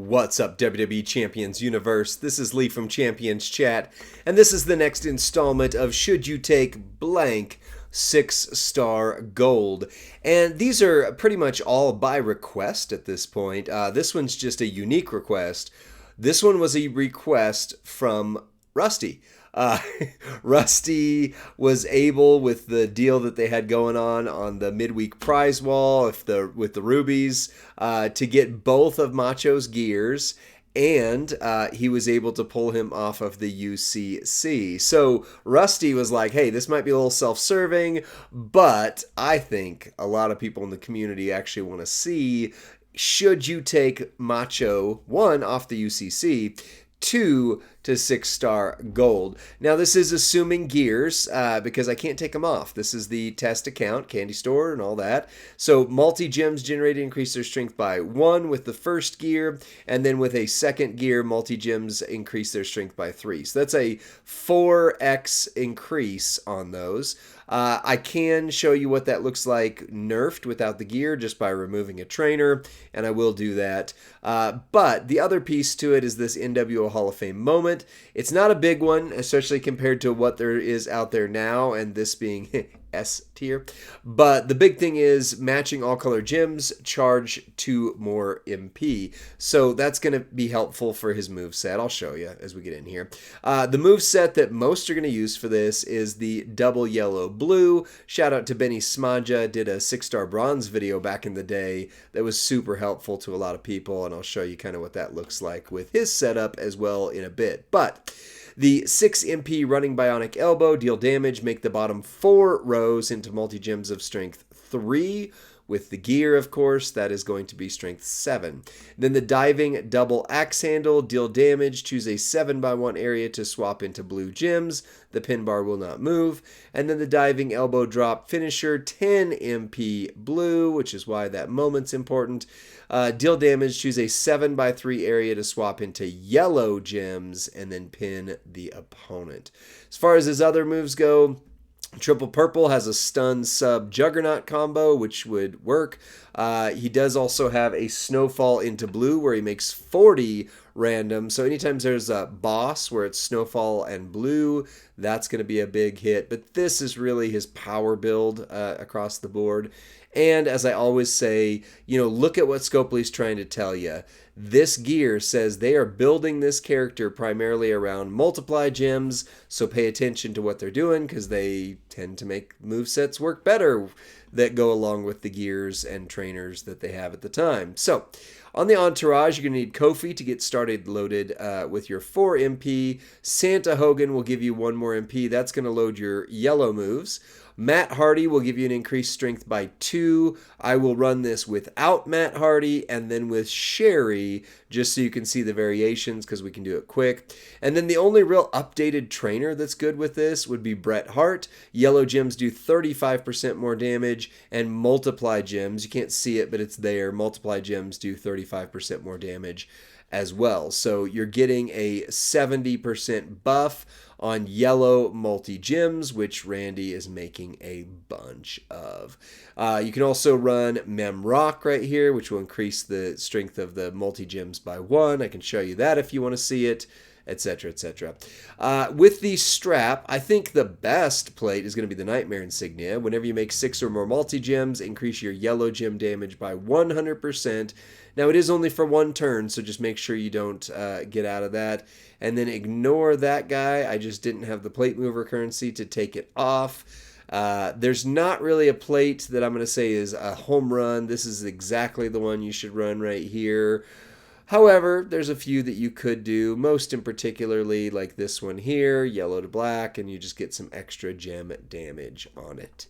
What's up, WWE Champions Universe? This is Lee from Champions Chat, and this is the next installment of Should You Take Blank 6-Star Gold. And these are pretty much all by request at this point. This one's just a unique request. This one was a request from Rusty. Rusty was able, with the deal that they had going on the midweek prize wall with the rubies, to get both of Macho's gears, and he was able to pull him off of the UCC. So Rusty was like, hey, this might be a little self-serving, but I think a lot of people in the community actually want to see, should you take Macho, 1, off the UCC, 2 to 6-star gold. Now this is assuming gears because I can't take them off. This is the test account, candy store and all that. So multi-gems generated increase their strength by 1 with the first gear, and then with a second gear, multi-gems increase their strength by 3. So that's a 4x increase on those. I can show you what that looks like nerfed without the gear just by removing a trainer, and I will do that. But the other piece to it is this NWO Hall of Fame moment. It's not a big one, especially compared to what there is out there now, and this being S tier. But the big thing is matching all color gems charge 2 more MP. So that's going to be helpful for his move set. I'll show you as we get in here. The move set that most are going to use for this is the double yellow blue. Shout out to Benny Smaja, did a 6-star bronze video back in the day that was super helpful to a lot of people, and I'll show you kind of what that looks like with his setup as well in a bit. But the 6 MP running bionic elbow, deal damage, make the bottom 4 rows into multi-gems of strength 3. With the gear, of course, that is going to be strength 7. Then the diving double axe handle, deal damage, choose a 7x1 area to swap into blue gems. The pin bar will not move. And then the diving elbow drop finisher, 10 MP blue, which is why that moment's important. Deal damage, choose a 7x3 area to swap into yellow gems, and then pin the opponent. As far as his other moves go, Triple Purple has a stun sub juggernaut combo, which would work. He does also have a snowfall into blue where he makes 40 random. So anytime there's a boss where it's snowfall and blue, that's going to be a big hit. But this is really his power build across the board. And as I always say, look at what Scopely's trying to tell you. This gear says they are building this character primarily around multiply gems, so pay attention to what they're doing because they tend to make movesets work better that go along with the gears and trainers that they have at the time. So on the entourage, you're going to need Kofi to get started loaded with your 4 MP. Santa Hogan will give you 1 more MP. That's going to load your yellow moves. Matt Hardy will give you an increased strength by 2. I will run this without Matt Hardy and then with Sherry, just so you can see the variations because we can do it quick. And then the only real updated trainer that's good with this would be Bret Hart. Yellow gems do 35% more damage, and multiply gems, you can't see it, but it's there. Multiply gems do 35% more damage as well. So you're getting a 70% buff on yellow multi-gems, which Randy is making a bunch of. You can also run Mem Rock right here, which will increase the strength of the multi-gems by 1. I can show you that if you want to see it, etc., etc. With the strap, I think the best plate is going to be the Nightmare Insignia. Whenever you make 6 or more multi-gems, increase your yellow gem damage by 100%. Now, it is only for 1 turn, so just make sure you don't get out of that. And then ignore that guy. I just didn't have the plate mover currency to take it off. There's not really a plate that I'm going to say is a home run. This is exactly the one you should run right here. However, there's a few that you could do, most in particularly like this one here, yellow to black, and you just get some extra gem damage on it.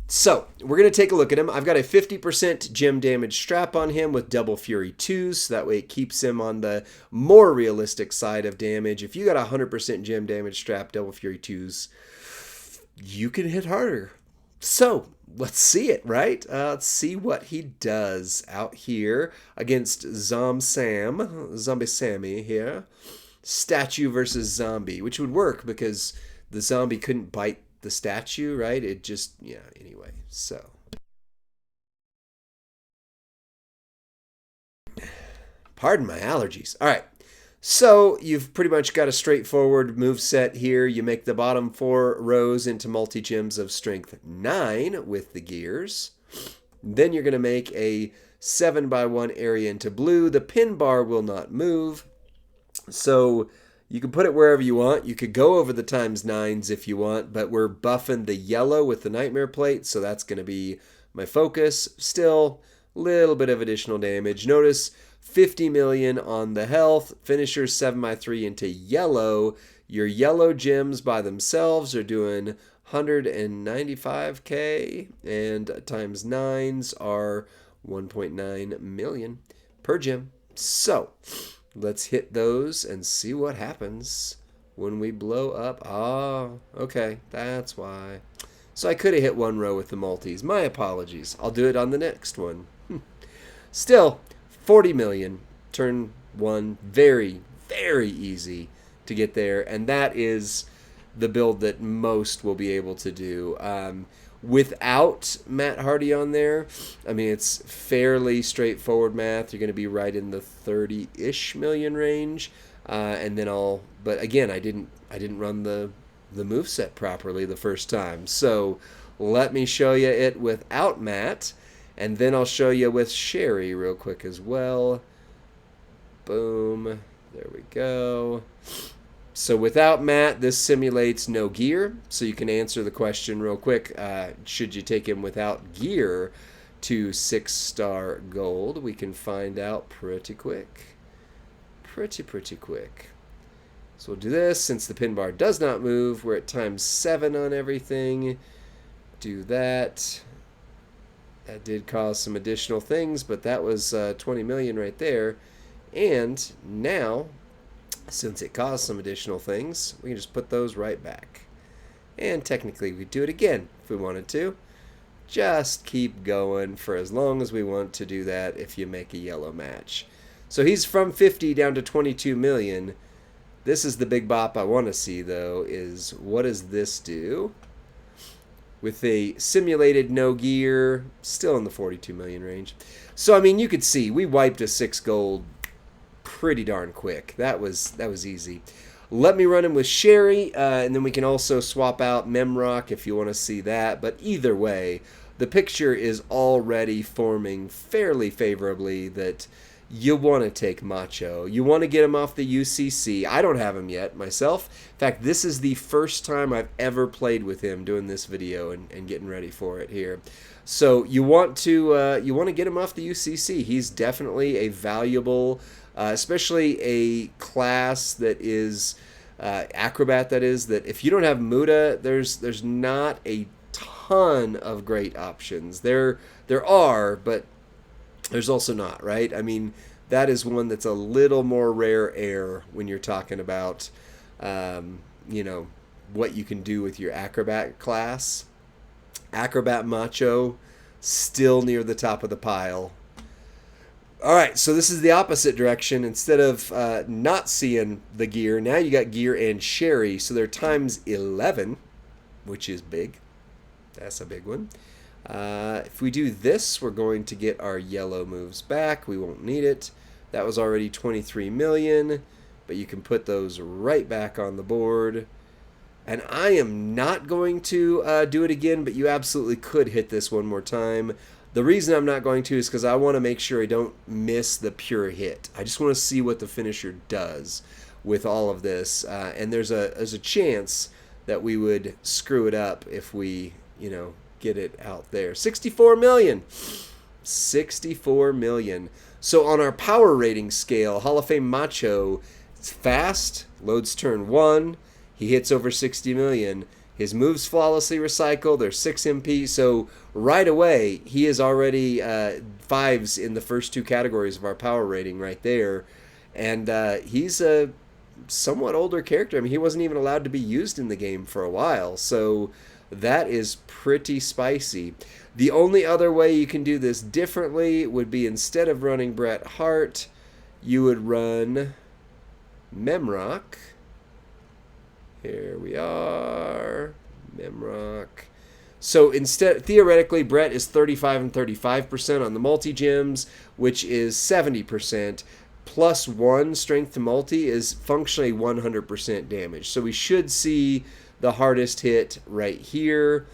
So, we're going to take a look at him. I've got a 50% gem damage strap on him with double fury 2s, so that way it keeps him on the more realistic side of damage. If you got a 100% gem damage strap, double fury 2s, you can hit harder. So, let's see it, right? Let's see what he does out here against Zombie Sammy here. Statue versus zombie, which would work because the zombie couldn't bite the statue, right? It just, yeah, anyway, so. Pardon my allergies. All right. So you've pretty much got a straightforward move set here. You make the bottom 4 rows into multi-gems of strength 9 with the gears. Then you're going to make a 7x1 area into blue. The pin bar will not move. So you can put it wherever you want. You could go over the ×9s if you want, but we're buffing the yellow with the Nightmare Plate, so that's going to be my focus. Still, a little bit of additional damage. Notice 50 million on the health. Finisher 7x3 into yellow. Your yellow gems by themselves are doing 195k, and ×9s are 1.9 million per gem. So let's hit those and see what happens when we blow up. Okay, that's why. So I could have hit 1 row with the multis. My apologies. I'll do it on the next one. Still, 40 million, turn 1, very, very easy to get there, and that is the build that most will be able to do. Without Matt Hardy on there, I mean, it's fairly straightforward math. You're going to be right in the 30-ish million range, and then but again, I didn't run the moveset properly the first time. So let me show you it without Matt, and then I'll show you with Sherry real quick as well. Boom. There we go. So without Matt, this simulates no gear. So you can answer the question real quick. Should you take him without gear to 6-star gold? We can find out pretty quick. Pretty quick. So we'll do this. Since the pin bar does not move, we're at ×7 on everything. Do that. That did cause some additional things, but that was 20 million right there. And now, since it caused some additional things, we can just put those right back. And technically, we do it again if we wanted to. Just keep going for as long as we want to do that if you make a yellow match. So he's from 50 down to 22 million. This is the big bop I want to see, though, is what does this do? With a simulated no gear, still in the 42 million range. So, I mean, you could see we wiped a 6 gold pretty darn quick. That was easy. Let me run him with Sherry, and then we can also swap out Memrock if you want to see that. But either way, the picture is already forming fairly favorably that you want to take Macho. You want to get him off the UCC. I don't have him yet myself. In fact, this is the first time I've ever played with him doing this video and getting ready for it here. So you want to get him off the UCC. He's definitely a valuable, especially a class that is acrobat. That is that if you don't have Muda, there's not a ton of great options. There are, but there's also not, right? I mean, that is one that's a little more rare air when you're talking about, what you can do with your acrobat class. Acrobat Macho, still near the top of the pile. All right, so this is the opposite direction. Instead of not seeing the gear, now you got gear and Sherry, so they're ×11, which is big. That's a big one. If we do this, we're going to get our yellow moves back. We won't need it. That was already 23 million, but you can put those right back on the board. And I am not going to do it again, but you absolutely could hit this one more time. The reason I'm not going to is because I want to make sure I don't miss the pure hit. I just want to see what the finisher does with all of this. And there's a chance that we would screw it up if we, get it out there. 64 million. 64 million. So on our power rating scale, Hall of Fame Macho, it's fast, loads turn 1, he hits over 60 million. His moves flawlessly recycle, they're 6 MP, so right away, he is already 5s in the first 2 categories of our power rating right there. And he's a somewhat older character. I mean, he wasn't even allowed to be used in the game for a while, so that is pretty spicy. The only other way you can do this differently would be instead of running Bret Hart, you would run Memrock. Here we are, Memrock. So instead, theoretically, Bret is 35 and 35% on the multi-gems, which is 70%. +1 strength to multi is functionally 100% damage. So we should see the hardest hit right here,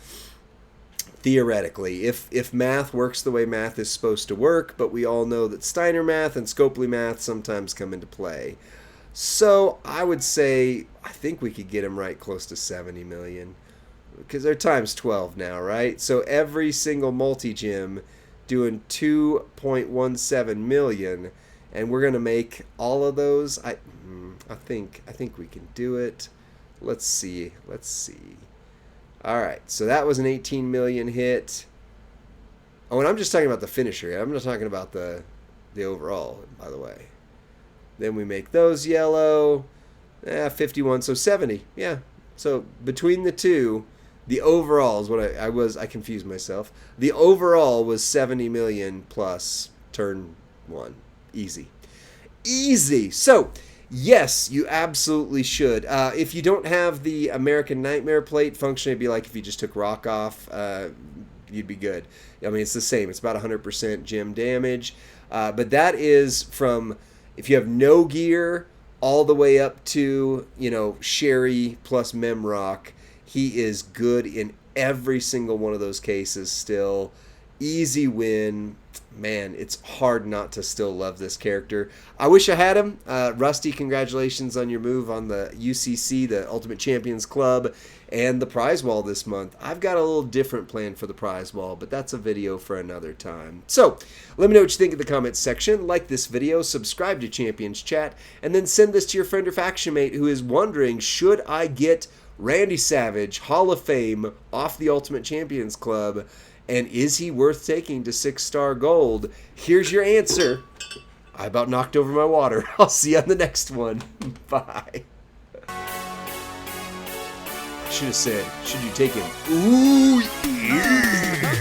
theoretically, if math works the way math is supposed to work, but we all know that Steiner math and Scopely math sometimes come into play. So I would say, I think we could get him right close to 70 million, because they're times 12 now, right? So every single multi-gym doing 2.17 million, and we're gonna make all of those. I think we can do it. Let's see. All right, so that was an 18 million hit. Oh, and I'm just talking about the finisher. I'm not talking about the overall, by the way. Then we make those yellow. 51, so 70. Yeah. So between the two, the overall is what I confused myself. The overall was 70 million plus turn 1. Easy. So, yes, you absolutely should. If you don't have the American Nightmare plate, functionally it'd be like if you just took Rock off, you'd be good. I mean, it's the same. It's about 100% gym damage. But that is from, if you have no gear, all the way up to, Sherry plus Memrock. He is good in every single one of those cases still. Easy win. Man, it's hard not to still love this character. I wish I had him. Rusty, congratulations on your move on the UCC, the Ultimate Champions Club, and the prize wall this month. I've got a little different plan for the prize wall, but that's a video for another time. So, let me know what you think in the comments section. Like this video, subscribe to Champions Chat, and then send this to your friend or faction mate who is wondering, should I get Randy Savage, Hall of Fame, off the Ultimate Champions Club? And is he worth taking to 6-star gold? Here's your answer. I about knocked over my water. I'll see you on the next one. Bye. I should have said, should you take him? Ooh, yeah.